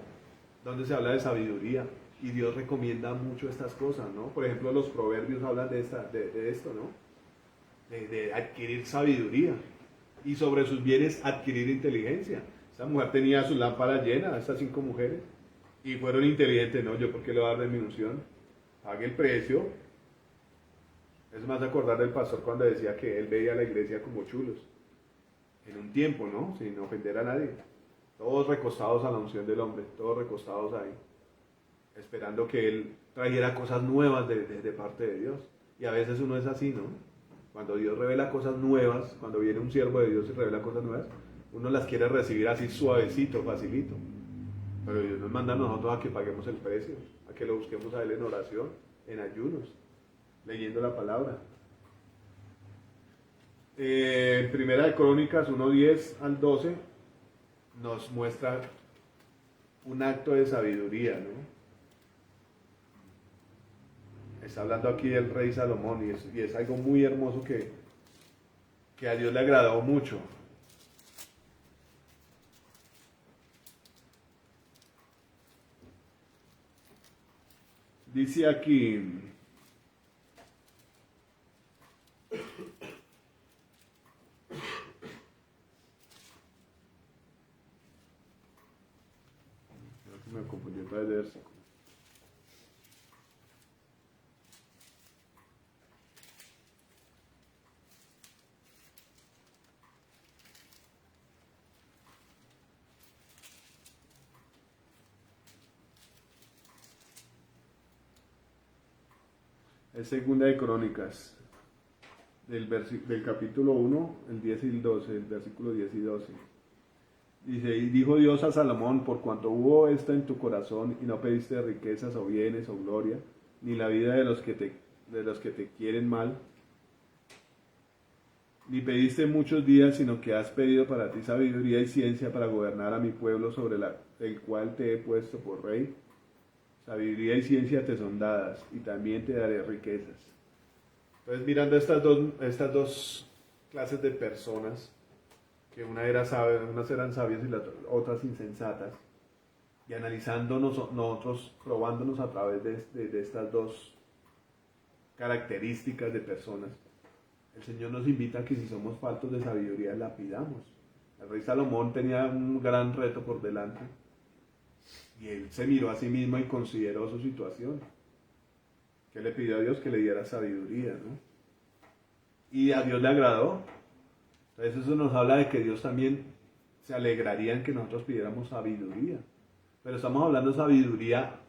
donde se habla de sabiduría. Y Dios recomienda mucho estas cosas, ¿no? Por ejemplo, los proverbios hablan de esto, ¿no? De adquirir sabiduría. Y sobre sus bienes adquirir inteligencia. Esta mujer tenía su lámpara llena, estas 5 mujeres, y fueron inteligentes, ¿no? Yo, ¿por qué le voy a dar de mi unción? Pague el precio. Es más, acordar del pastor cuando decía que él veía a la iglesia como chulos, en un tiempo, ¿no? Sin ofender a nadie. Todos recostados a la unción del hombre, todos recostados ahí, esperando que él trajera cosas nuevas de parte de Dios. Y a veces uno es así, ¿no? Cuando Dios revela cosas nuevas, cuando viene un siervo de Dios y revela cosas nuevas, uno las quiere recibir así suavecito, facilito. Pero Dios nos manda a nosotros a que paguemos el precio, a que lo busquemos a Él en oración, en ayunos, leyendo la palabra. En Primera de Crónicas 1:10 al 12 nos muestra un acto de sabiduría, ¿no? Está hablando aquí del rey Salomón y es algo muy hermoso que a Dios le agradó mucho. Dice aquí, me confundí otra vez de versículo. Es Segunda de Crónicas, del capítulo 1, el 10 y el 12, el versículo 10 y 12. Dice, y dijo Dios a Salomón, por cuanto hubo esto en tu corazón y no pediste riquezas o bienes o gloria, ni la vida de los que te quieren mal, ni pediste muchos días, sino que has pedido para ti sabiduría y ciencia para gobernar a mi pueblo sobre el cual te he puesto por rey. Sabiduría y ciencia te son dadas, y también te daré riquezas. Entonces, mirando estas dos clases de personas, que unas eran sabias y las otras insensatas, y analizándonos nosotros, probándonos a través de estas dos características de personas, el Señor nos invita a que si somos faltos de sabiduría, la pidamos. El rey Salomón tenía un gran reto por delante, y él se miró a sí mismo y consideró su situación. Que le pidió a Dios que le diera sabiduría, ¿no? Y a Dios le agradó. Entonces eso nos habla de que Dios también se alegraría en que nosotros pidiéramos sabiduría. Pero estamos hablando de sabiduría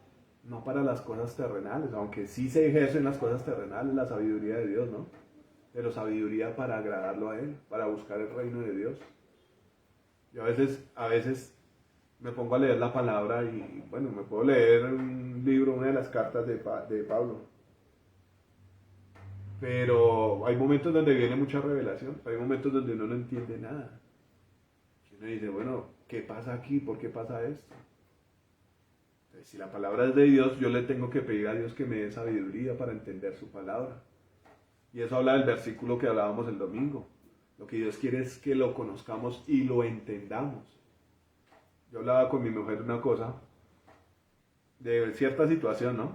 no para las cosas terrenales, aunque sí se ejercen las cosas terrenales, la sabiduría de Dios, ¿no? Pero sabiduría para agradarlo a Él, para buscar el reino de Dios. Yo a veces me pongo a leer la palabra y, bueno, me puedo leer un libro, una de las cartas de Pablo. Pero hay momentos donde viene mucha revelación, hay momentos donde uno no entiende nada. Uno dice, bueno, ¿qué pasa aquí? ¿Por qué pasa esto? Entonces, si la palabra es de Dios, yo le tengo que pedir a Dios que me dé sabiduría para entender su palabra. Y eso habla del versículo que hablábamos el domingo. Lo que Dios quiere es que lo conozcamos y lo entendamos. Yo hablaba con mi mujer una cosa, de cierta situación, ¿no?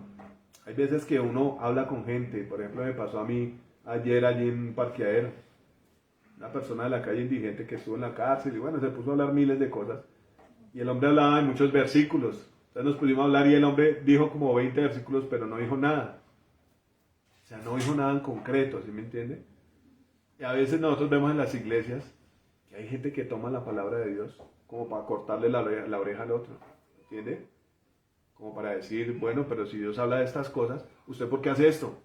Hay veces que uno habla con gente, por ejemplo, me pasó a mí ayer allí en un parqueadero, una persona de la calle indigente que estuvo en la cárcel y bueno, se puso a hablar miles de cosas. Y el hombre hablaba de muchos versículos. Entonces nos pudimos hablar y el hombre dijo como 20 versículos, pero no dijo nada. O sea, no dijo nada en concreto, ¿sí me entiende? Y a veces nosotros vemos en las iglesias que hay gente que toma la palabra de Dios como para cortarle la oreja al otro, ¿entiende? Como para decir, bueno, pero si Dios habla de estas cosas, ¿usted por qué hace esto?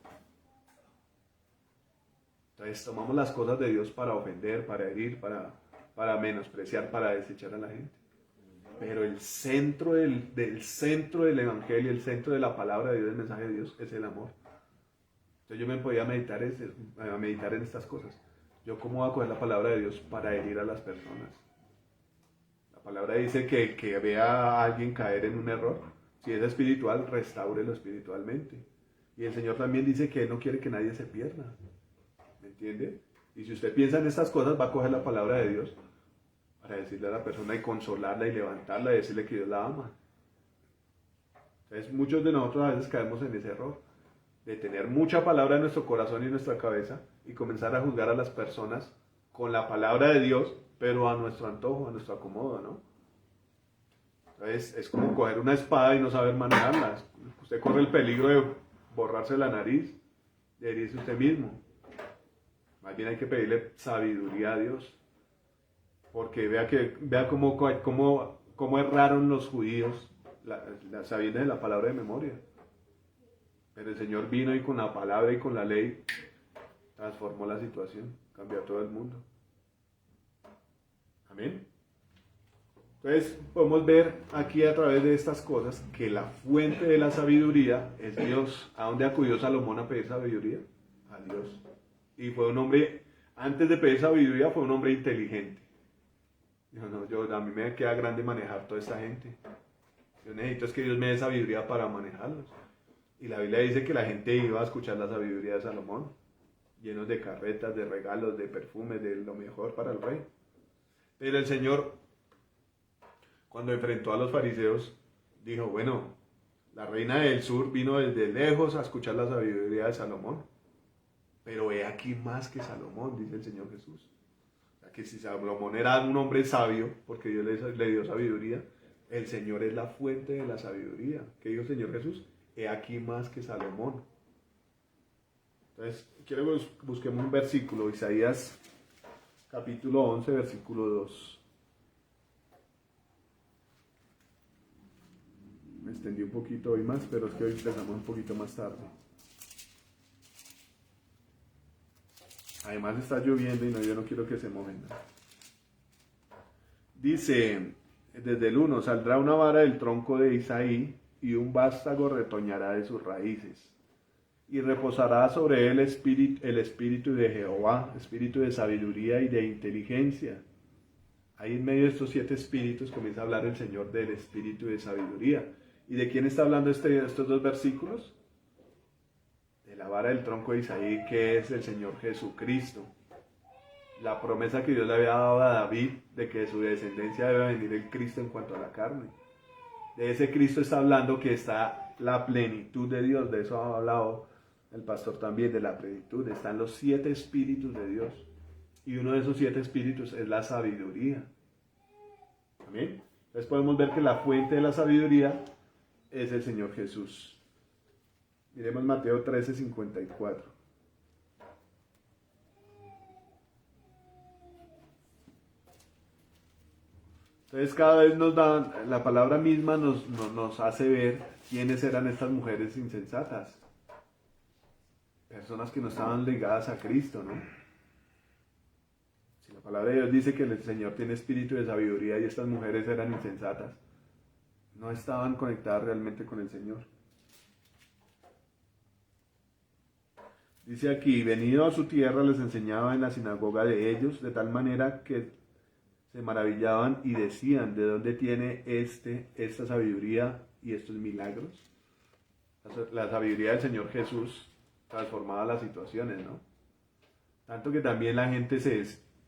Entonces tomamos las cosas de Dios para ofender, para herir, para menospreciar, para desechar a la gente. Pero el centro del centro del evangelio, el centro de la palabra de Dios, el mensaje de Dios, es el amor. Entonces yo me podía meditar en estas cosas. Yo cómo voy a coger la palabra de Dios para herir a las personas. La palabra dice que vea a alguien caer en un error. Si es espiritual, restáurelo espiritualmente. Y el Señor también dice que Él no quiere que nadie se pierda. ¿Me entiende? Y si usted piensa en estas cosas, va a coger la palabra de Dios para decirle a la persona y consolarla y levantarla y decirle que Dios la ama. Entonces muchos de nosotros a veces caemos en ese error de tener mucha palabra en nuestro corazón y en nuestra cabeza y comenzar a juzgar a las personas con la palabra de Dios, pero a nuestro antojo, a nuestro acomodo, ¿no? Entonces es como coger una espada y no saber manejarla. Usted corre el peligro de borrarse la nariz, de herirse usted mismo. Más bien hay que pedirle sabiduría a Dios. Porque vea cómo erraron los judíos sabiendo de la palabra de memoria. Pero el Señor vino y con la palabra y con la ley transformó la situación, cambió a todo el mundo. Amén. Entonces podemos ver aquí a través de estas cosas que la fuente de la sabiduría es Dios. ¿A dónde acudió Salomón a pedir sabiduría? A Dios. Y fue un hombre, antes de pedir sabiduría, fue un hombre inteligente. Dijo, no, a mí me queda grande manejar toda esta gente. Yo necesito es que Dios me dé sabiduría para manejarlos. Y la Biblia dice que la gente iba a escuchar la sabiduría de Salomón, llenos de carretas, de regalos, de perfumes, de lo mejor para el rey. Pero el Señor, cuando enfrentó a los fariseos, dijo, bueno, la reina del sur vino desde lejos a escuchar la sabiduría de Salomón. Pero he aquí más que Salomón, dice el Señor Jesús. O sea, que si Salomón era un hombre sabio, porque Dios le dio sabiduría, el Señor es la fuente de la sabiduría. ¿Qué dijo el Señor Jesús? He aquí más que Salomón. Entonces, quiero que busquemos un versículo, Isaías capítulo 11, versículo 2. Me extendí un poquito hoy más, pero es que hoy empezamos un poquito más tarde. Además está lloviendo y yo no quiero que se mojen. Dice, desde el 1, saldrá una vara del tronco de Isaí y un vástago retoñará de sus raíces. Y reposará sobre él el espíritu de Jehová, espíritu de sabiduría y de inteligencia. Ahí en medio de estos 7 espíritus comienza a hablar el Señor del espíritu de sabiduría. ¿Y de quién está hablando estos 2 versículos? De la vara del tronco de Isaí, que es el Señor Jesucristo. La promesa que Dios le había dado a David de que de su descendencia debe venir el Cristo en cuanto a la carne. De ese Cristo está hablando que está la plenitud de Dios. De eso ha hablado el pastor también, de la plenitud. Están los 7 espíritus de Dios. Y uno de esos 7 espíritus es la sabiduría. ¿Amén? Entonces podemos ver que la fuente de la sabiduría es el Señor Jesús. Miremos Mateo 13:54. Entonces cada vez la palabra misma nos hace ver quiénes eran estas mujeres insensatas. Personas que no estaban ligadas a Cristo, ¿no? Si la palabra de Dios dice que el Señor tiene espíritu de sabiduría y estas mujeres eran insensatas, no estaban conectadas realmente con el Señor. Dice aquí, venido a su tierra les enseñaba en la sinagoga de ellos, de tal manera que se maravillaban y decían, ¿de dónde tiene esta sabiduría y estos milagros? La sabiduría del Señor Jesús transformaba las situaciones, ¿no? Tanto que también la gente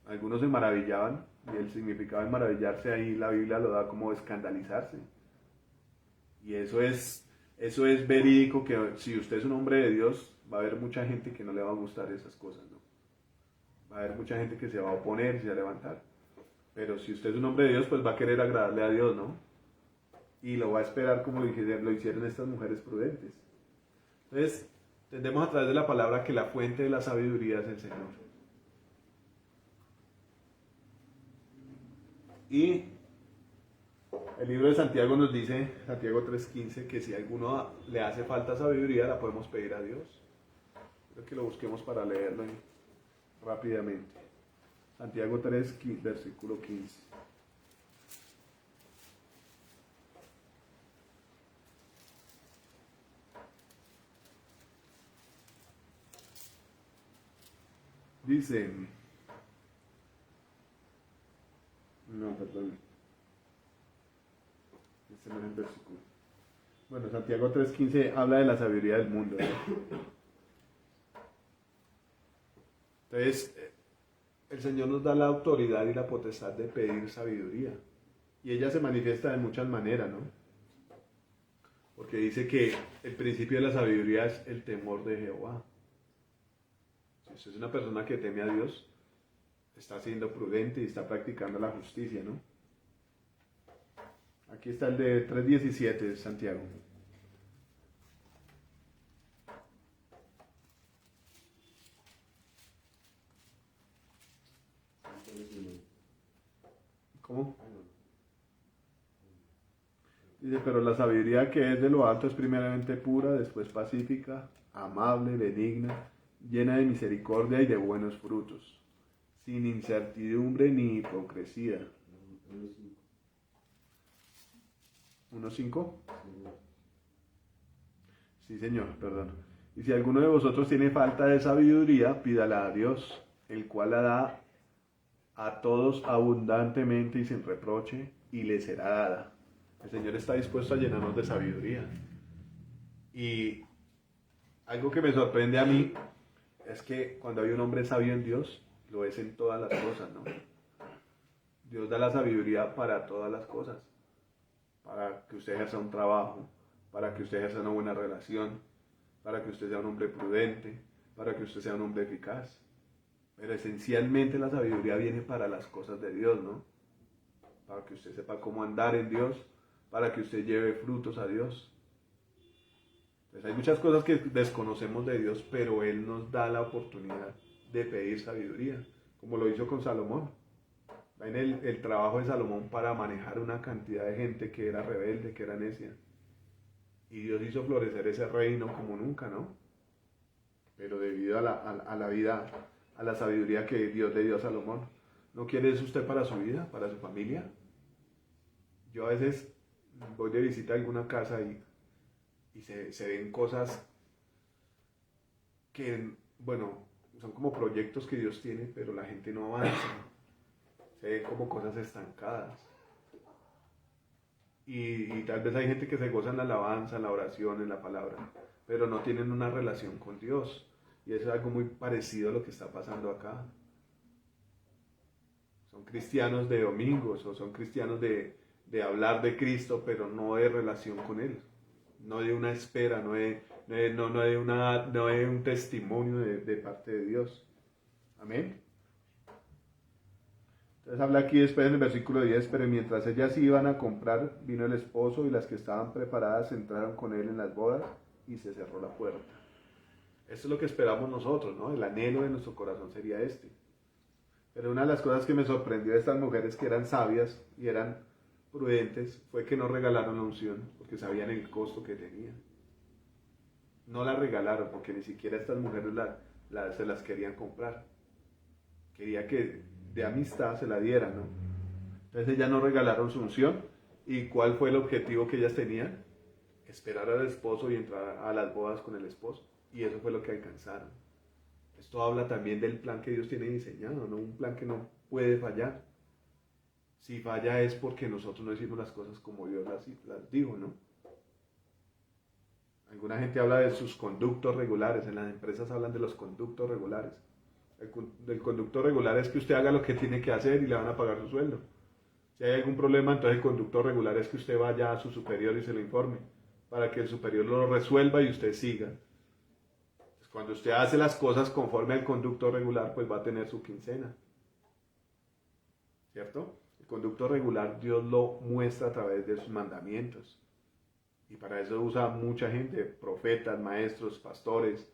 algunos se maravillaban, y el significado de maravillarse ahí la Biblia lo da como escandalizarse. Y eso es verídico, que si usted es un hombre de Dios, va a haber mucha gente que no le va a gustar esas cosas, ¿no? Va a haber mucha gente que se va a oponer y se va a levantar. Pero si usted es un hombre de Dios, pues va a querer agradarle a Dios, ¿no? Y lo va a esperar como lo hicieron estas mujeres prudentes. Entonces, entendemos a través de la palabra que la fuente de la sabiduría es el Señor. Y el libro de Santiago nos dice, Santiago 3:15, que si a alguno le hace falta sabiduría, la podemos pedir a Dios. Creo que lo busquemos para leerlo rápidamente. Santiago 3, versículo 15. Dice, no, perdón, este no es el versículo. Bueno, Santiago 3:15 habla de la sabiduría del mundo, ¿no? Entonces, el Señor nos da la autoridad y la potestad de pedir sabiduría. Y ella se manifiesta de muchas maneras, ¿no? Porque dice que el principio de la sabiduría es el temor de Jehová. Si usted es una persona que teme a Dios, está siendo prudente y está practicando la justicia, ¿no? Aquí está el de 3:17 de Santiago. ¿Cómo? Dice, pero la sabiduría que es de lo alto es primeramente pura, después pacífica, amable, benigna, llena de misericordia y de buenos frutos, sin incertidumbre ni hipocresía. 1:5. Sí, señor, perdón. Y si alguno de vosotros tiene falta de sabiduría, pídala a Dios, el cual la da a todos abundantemente y sin reproche, y le será dada. El Señor está dispuesto a llenarnos de sabiduría. Y algo que me sorprende a mí es que cuando hay un hombre sabio en Dios, lo es en todas las cosas, ¿no? Dios da la sabiduría para todas las cosas. Para que usted ejerza un trabajo, para que usted ejerza una buena relación, para que usted sea un hombre prudente, para que usted sea un hombre eficaz. Pero esencialmente la sabiduría viene para las cosas de Dios, ¿no? Para que usted sepa cómo andar en Dios, para que usted lleve frutos a Dios. Pues hay muchas cosas que desconocemos de Dios, pero Él nos da la oportunidad de pedir sabiduría, como lo hizo con Salomón. En el trabajo de Salomón para manejar una cantidad de gente que era rebelde, que era necia. Y Dios hizo florecer ese reino como nunca, ¿no? Pero debido a la vida, a la sabiduría que Dios le dio a Salomón. ¿No quiere eso usted para su vida, para su familia? Yo a veces voy de visita a alguna casa y se ven cosas que, bueno, son como proyectos que Dios tiene, pero la gente no avanza. Se ven como cosas estancadas. Y tal vez hay gente que se goza en la alabanza, en la oración, en la palabra, pero no tienen una relación con Dios. Y eso es algo muy parecido a lo que está pasando acá. Son cristianos de domingos o son cristianos de hablar de Cristo, pero no de relación con Él. No de una espera, no de un testimonio de parte de Dios. Amén. Entonces habla aquí después en el versículo 10, pero mientras ellas iban a comprar, vino el esposo y las que estaban preparadas entraron con él en las bodas y se cerró la puerta. Esto es lo que esperamos nosotros, ¿no? El anhelo de nuestro corazón sería este. Pero una de las cosas que me sorprendió de estas mujeres que eran sabias y eran prudentes fue que no regalaron la unción porque sabían el costo que tenía. No la regalaron porque ni siquiera estas mujeres se las querían comprar. Quería que de amistad se la dieran, ¿no? Entonces ellas no regalaron su unción. ¿Y cuál fue el objetivo que ellas tenían? Esperar al esposo y entrar a las bodas con el esposo. Y eso fue lo que alcanzaron. Esto habla también del plan que Dios tiene diseñado, ¿no? Un plan que no puede fallar. Si falla es porque nosotros no hicimos las cosas como Dios las dijo, ¿no? Alguna gente habla de sus conductos regulares, en las empresas hablan de los conductos regulares. Del conducto regular es que usted haga lo que tiene que hacer y le van a pagar su sueldo. Si hay algún problema, entonces el conducto regular es que usted vaya a su superior y se lo informe, para que el superior lo resuelva y usted siga. Entonces, cuando usted hace las cosas conforme al conducto regular, pues va a tener su quincena. ¿Cierto? El conducto regular Dios lo muestra a través de sus mandamientos. Y para eso usa mucha gente, profetas, maestros, pastores,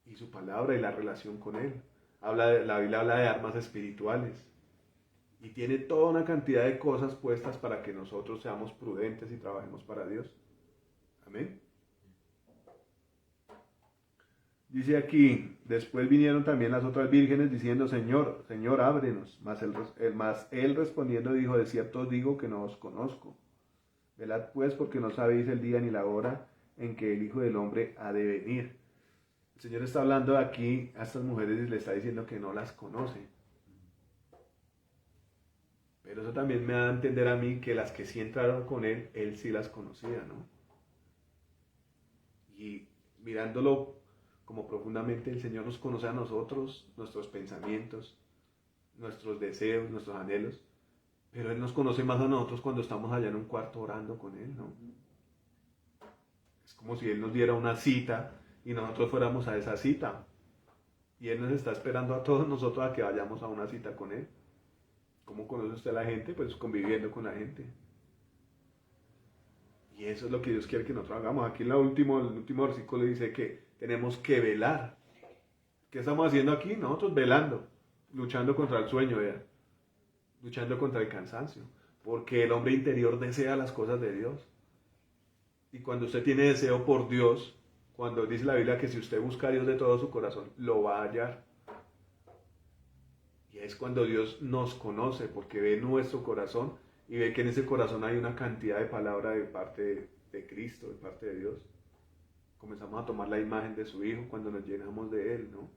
y su palabra y la relación con Él. La Biblia habla de armas espirituales. Y tiene toda una cantidad de cosas puestas para que nosotros seamos prudentes y trabajemos para Dios. Amén. Dice aquí, después vinieron también las otras vírgenes diciendo, Señor, Señor, ábrenos. Mas él respondiendo dijo, de cierto os digo que no os conozco. Velad pues porque no sabéis el día ni la hora en que el Hijo del Hombre ha de venir. El Señor está hablando aquí a estas mujeres y le está diciendo que no las conoce. Pero eso también me da a entender a mí que las que sí entraron con Él, Él sí las conocía, ¿no? Y mirándolo como profundamente, el Señor nos conoce a nosotros, nuestros pensamientos, nuestros deseos, nuestros anhelos. Pero Él nos conoce más a nosotros cuando estamos allá en un cuarto orando con Él, ¿no? Es como si Él nos diera una cita y nosotros fuéramos a esa cita. Y Él nos está esperando a todos nosotros a que vayamos a una cita con Él. ¿Cómo conoce usted a la gente? Pues conviviendo con la gente. Y eso es lo que Dios quiere que nosotros hagamos. Aquí en el último versículo dice que tenemos que velar. ¿Qué estamos haciendo aquí? Nosotros velando, luchando contra el sueño, ¿verdad? Luchando contra el cansancio. Porque el hombre interior desea las cosas de Dios. Y cuando usted tiene deseo por Dios, cuando dice la Biblia que si usted busca a Dios de todo su corazón, lo va a hallar. Y es cuando Dios nos conoce, porque ve nuestro corazón y ve que en ese corazón hay una cantidad de palabra de parte de Cristo, de parte de Dios. Comenzamos a tomar la imagen de su Hijo cuando nos llenamos de Él, ¿no?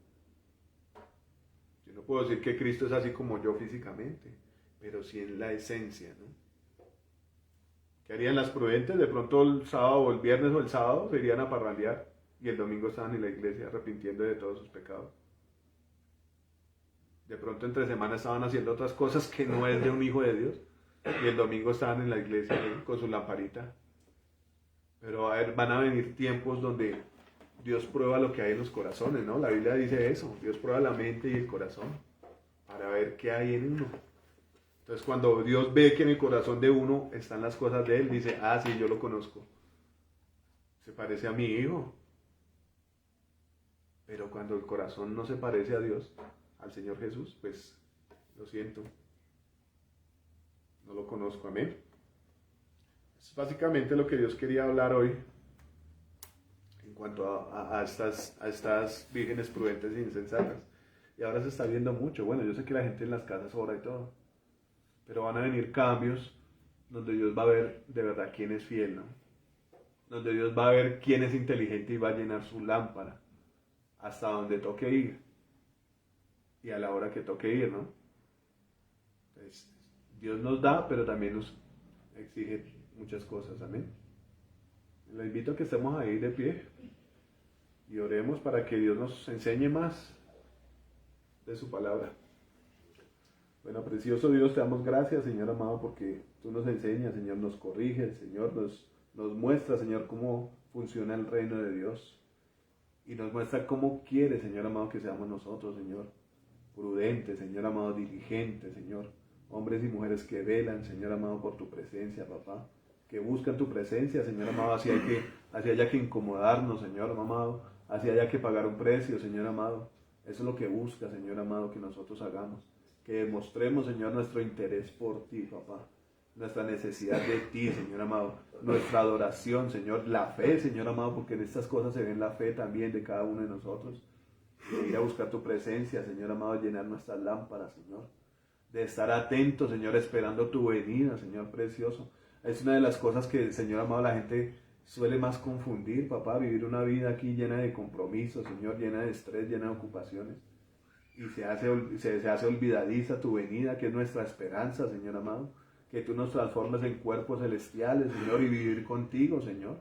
Yo no puedo decir que Cristo es así como yo físicamente, pero sí en la esencia, ¿no? ¿Qué harían las prudentes? De pronto el sábado o el viernes o el sábado se irían a parrandear y el domingo estaban en la iglesia arrepintiendo de todos sus pecados. De pronto entre semana estaban haciendo otras cosas que no es de un hijo de Dios y el domingo estaban en la iglesia con su lamparita. Pero van a venir tiempos donde Dios prueba lo que hay en los corazones, ¿no? La Biblia dice eso, Dios prueba la mente y el corazón para ver qué hay en uno. Entonces cuando Dios ve que en el corazón de uno están las cosas de Él, dice, ah, sí, yo lo conozco. Se parece a mi hijo. Pero cuando el corazón no se parece a Dios, al Señor Jesús, pues lo siento. No lo conozco, amén. Es básicamente lo que Dios quería hablar hoy en cuanto a estas vírgenes prudentes e insensatas. Y ahora se está viendo mucho. Bueno, yo sé que la gente en las casas ora y todo, pero van a venir cambios donde Dios va a ver de verdad quién es fiel, ¿no? Donde Dios va a ver quién es inteligente y va a llenar su lámpara hasta donde toque ir y a la hora que toque ir, ¿no? Entonces, Dios nos da, pero también nos exige muchas cosas, amén. Le invito a que estemos ahí de pie y oremos para que Dios nos enseñe más de su palabra. Bueno, precioso Dios, te damos gracias, Señor amado, porque tú nos enseñas, Señor, nos corriges, Señor, nos muestra, Señor, cómo funciona el reino de Dios. Y nos muestra cómo quiere, Señor amado, que seamos nosotros, Señor, prudentes, Señor amado, diligentes, Señor, hombres y mujeres que velan, Señor amado, por tu presencia, papá, que buscan tu presencia, Señor amado, así haya que incomodarnos, Señor amado, así haya que pagar un precio, Señor amado. Eso es lo que busca, Señor amado, que nosotros hagamos, que demostremos, Señor, nuestro interés por ti, papá, nuestra necesidad de ti, Señor amado, nuestra adoración, Señor, la fe, Señor amado, porque en estas cosas se ve la fe también de cada uno de nosotros, de ir a buscar tu presencia, Señor amado, llenar nuestras lámparas, Señor, de estar atentos, Señor, esperando tu venida, Señor precioso. Es una de las cosas que, Señor amado, la gente suele más confundir, papá, vivir una vida aquí llena de compromisos, Señor, llena de estrés, llena de ocupaciones. y se hace olvidadiza tu venida, que es nuestra esperanza, Señor amado. Que tú nos transformes en cuerpos celestiales, Señor, y vivir contigo, Señor.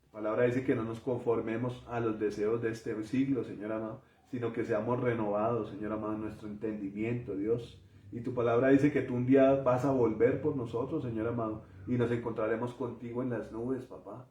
Tu palabra dice que no nos conformemos a los deseos de este siglo, Señor amado, sino que seamos renovados, Señor amado, en nuestro entendimiento, Dios. Y tu palabra dice que tú un día vas a volver por nosotros, Señor amado, y nos encontraremos contigo en las nubes, papá.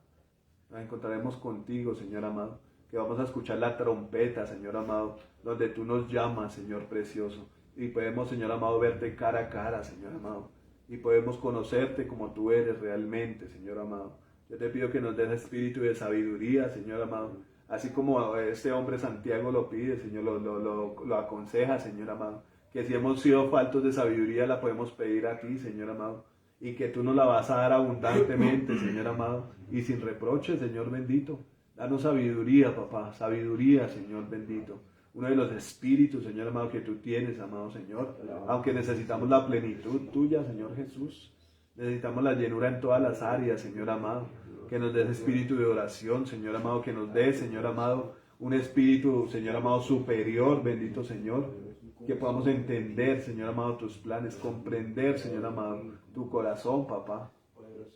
Nos encontraremos contigo, Señor amado, que vamos a escuchar la trompeta, Señor amado, donde tú nos llamas, Señor precioso. Y podemos, Señor amado, verte cara a cara, Señor amado. Y podemos conocerte como tú eres realmente, Señor amado. Yo te pido que nos des espíritu de sabiduría, Señor amado. Así como este hombre Santiago lo pide, Señor, lo aconseja, Señor amado. Que si hemos sido faltos de sabiduría, la podemos pedir a ti, Señor amado. Y que tú nos la vas a dar abundantemente, Señor amado. Y sin reproche, Señor bendito. Danos sabiduría, papá. Sabiduría, Señor bendito. Uno de los espíritus, Señor amado, que tú tienes, amado Señor. Aunque necesitamos la plenitud tuya, Señor Jesús. Necesitamos la llenura en todas las áreas, Señor amado. Que nos des espíritu de oración, Señor amado. Que nos des, Señor amado, un espíritu, Señor amado, superior, bendito Señor. Que podamos entender, Señor amado, tus planes. Comprender, Señor amado, tu corazón, papá.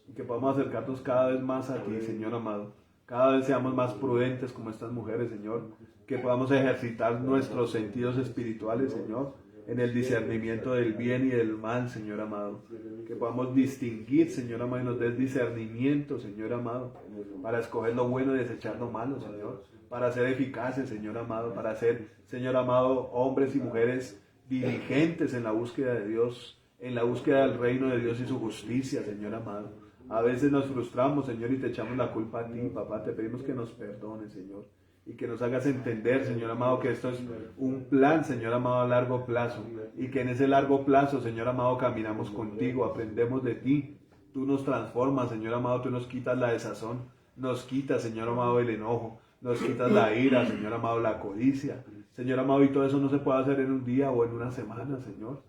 Y que podamos acercarnos cada vez más a ti, Señor amado. Cada vez seamos más prudentes como estas mujeres, Señor. Que podamos ejercitar nuestros sentidos espirituales, Señor, en el discernimiento del bien y del mal, Señor amado. Que podamos distinguir, Señor amado, y nos des discernimiento, Señor amado, para escoger lo bueno y desechar lo malo, Señor. Para ser eficaces, Señor amado, para ser, Señor amado, hombres y mujeres diligentes en la búsqueda de Dios, en la búsqueda del reino de Dios y su justicia, Señor amado. A veces nos frustramos, Señor, y te echamos la culpa a ti, papá. Te pedimos que nos perdones, Señor. Y que nos hagas entender, Señor amado, que esto es un plan, Señor amado, a largo plazo. Y que en ese largo plazo, Señor amado, caminamos contigo, aprendemos de ti. Tú nos transformas, Señor amado, tú nos quitas la desazón. Nos quitas, Señor amado, el enojo. Nos quitas la ira, Señor amado, la codicia. Señor amado, y todo eso no se puede hacer en un día o en una semana, Señor.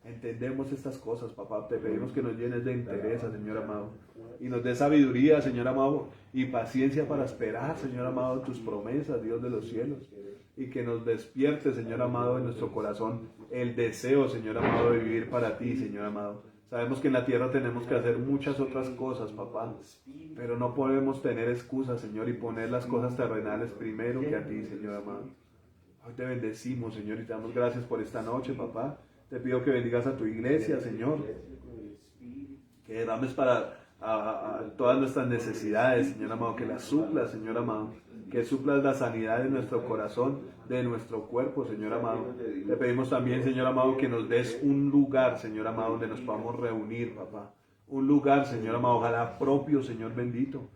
Entendemos estas cosas, papá. Te pedimos que nos llenes de interés, Señor amado. Y nos dé sabiduría, Señor amado, y paciencia para esperar, Señor amado, tus promesas, Dios de los cielos. Y que nos despierte, Señor amado, en nuestro corazón el deseo, Señor amado, de vivir para ti, Señor amado. Sabemos que en la tierra tenemos que hacer muchas otras cosas, papá. Pero no podemos tener excusas, Señor, y poner las cosas terrenales primero que a ti, Señor amado. Hoy te bendecimos, Señor, y te damos gracias por esta noche, papá. Te pido que bendigas a tu iglesia, Señor. Que derrames para a todas nuestras necesidades, Señor amado. Que las suplas, Señor amado. Que suplas la sanidad de nuestro corazón, de nuestro cuerpo, Señor amado. Te pedimos también, Señor amado, que nos des un lugar, Señor amado, donde nos podamos reunir, papá. Un lugar, Señor amado, ojalá propio, Señor bendito.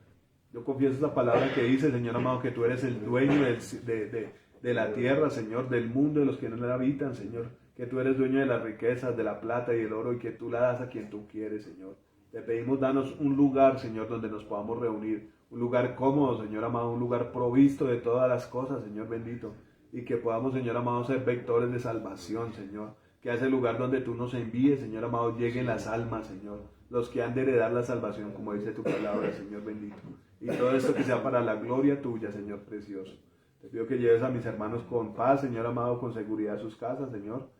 Yo confieso esa palabra que dice, Señor amado, que tú eres el dueño de la tierra, Señor, del mundo, de los que no la habitan, Señor. Que tú eres dueño de las riquezas, de la plata y el oro, y que tú la das a quien tú quieres, Señor. Te pedimos, danos un lugar, Señor, donde nos podamos reunir. Un lugar cómodo, Señor amado, un lugar provisto de todas las cosas, Señor bendito. Y que podamos, Señor amado, ser vectores de salvación, Señor. Que a ese lugar donde tú nos envíes, Señor amado, lleguen las almas, Señor. Los que han de heredar la salvación, como dice tu palabra, Señor bendito. Y todo esto que sea para la gloria tuya, Señor precioso. Te pido que lleves a mis hermanos con paz, Señor amado, con seguridad a sus casas, Señor.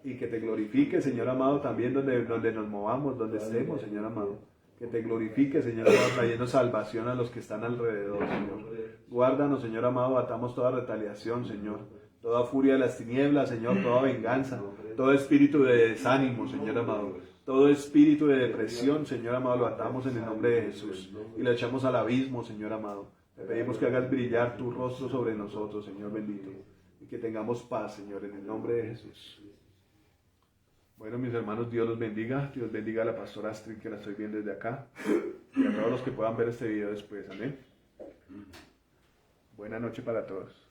Y que te glorifique, Señor amado, también donde nos movamos, donde estemos, Señor amado. Que te glorifique, Señor amado, trayendo salvación a los que están alrededor, Señor. Guárdanos, Señor amado, atamos toda retaliación, Señor. Toda furia de las tinieblas, Señor, toda venganza. Todo espíritu de desánimo, Señor amado. Todo espíritu de depresión, Señor amado, lo atamos en el nombre de Jesús. Y lo echamos al abismo, Señor amado. Te pedimos que hagas brillar tu rostro sobre nosotros, Señor bendito. Y que tengamos paz, Señor, en el nombre de Jesús. Bueno, mis hermanos, Dios los bendiga. Dios bendiga a la pastora Astrid, que la estoy viendo desde acá. Y a todos los que puedan ver este video después. Amén. Buena noche para todos.